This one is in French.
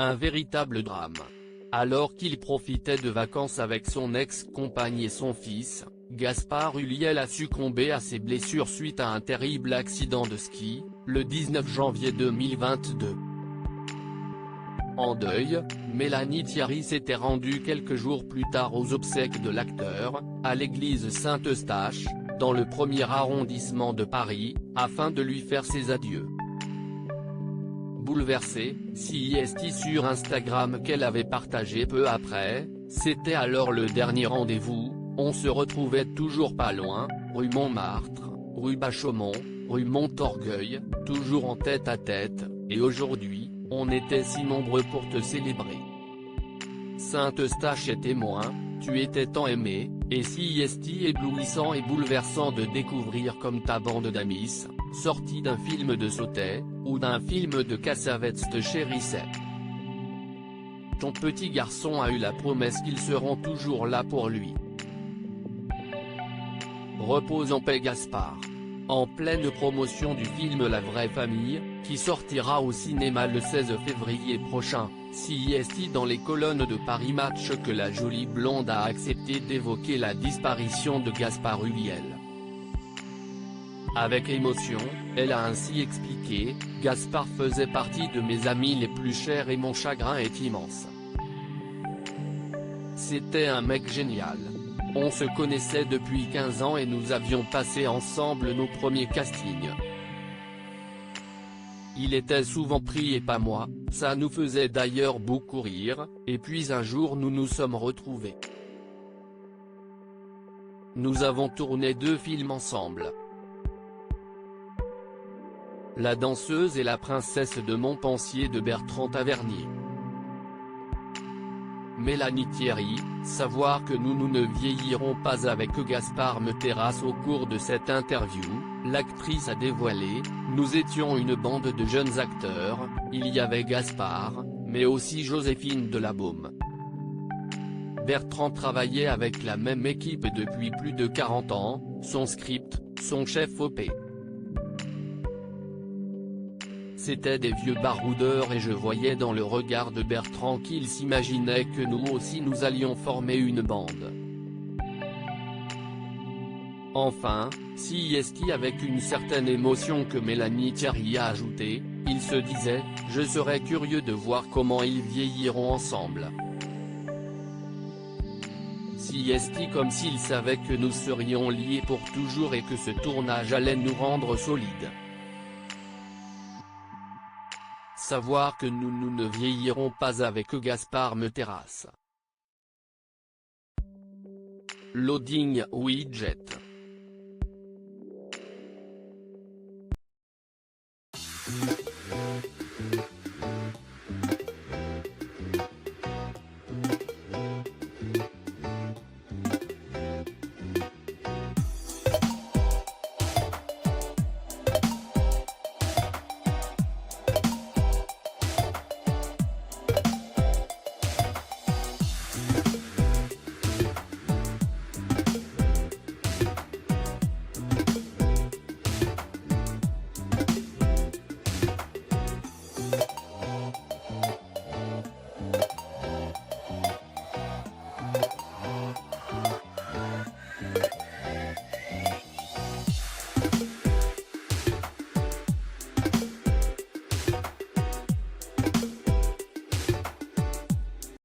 Un véritable drame. Alors qu'il profitait de vacances avec son ex-compagne et son fils, Gaspard Ulliel a succombé à ses blessures suite à un terrible accident de ski, le 19 janvier 2022. En deuil, Mélanie Thierry s'était rendue quelques jours plus tard aux obsèques de l'acteur, à l'église Saint-Eustache, dans le 1er arrondissement de Paris, afin de lui faire ses adieux. Bouleversée, CIST sur Instagram qu'elle avait partagé peu après, c'était alors le dernier rendez-vous, on se retrouvait toujours pas loin, rue Montmartre, rue Bachaumont, rue Montorgueil, toujours en tête à tête, et aujourd'hui, on était si nombreux pour te célébrer. Saint-Eustache est témoin, tu étais tant aimé, et CIST éblouissant et bouleversant de découvrir comme ta bande d'amis, sortie d'un film de Sautet, ou d'un film de Cassavetes te chérissait. Ton petit garçon a eu la promesse qu'ils seront toujours là pour lui. Repose en paix Gaspard. En pleine promotion du film La Vraie Famille, qui sortira au cinéma le 16 février prochain, CIST dans les colonnes de Paris Match que la jolie blonde a accepté d'évoquer la disparition de Gaspard Ulliel. Avec émotion, elle a ainsi expliqué, « Gaspard faisait partie de mes amis les plus chers et mon chagrin est immense. C'était un mec génial. On se connaissait depuis 15 ans et nous avions passé ensemble nos premiers castings. Il était souvent pris et pas moi, ça nous faisait d'ailleurs beaucoup rire, et puis un jour nous nous sommes retrouvés. Nous avons tourné 2 films ensemble. La danseuse et la princesse de Montpensier de Bertrand Tavernier. Mélanie Thierry, savoir que nous ne vieillirons pas avec Gaspard me terrasse. Au cours de cette interview, l'actrice a dévoilé, nous étions une bande de jeunes acteurs, il y avait Gaspard, mais aussi Joséphine de la Baume. Bertrand travaillait avec la même équipe depuis plus de 40 ans, son script, son chef OP. C'étaient des vieux baroudeurs et je voyais dans le regard de Bertrand qu'il s'imaginait que nous aussi nous allions former une bande. Enfin, CIST avec une certaine émotion que Mélanie Thierry a ajouté, il se disait, je serais curieux de voir comment ils vieilliront ensemble. CIST comme s'il savait que nous serions liés pour toujours et que ce tournage allait nous rendre solides. Savoir que nous ne vieillirons pas avec Gaspard me terrasse. Loading widget.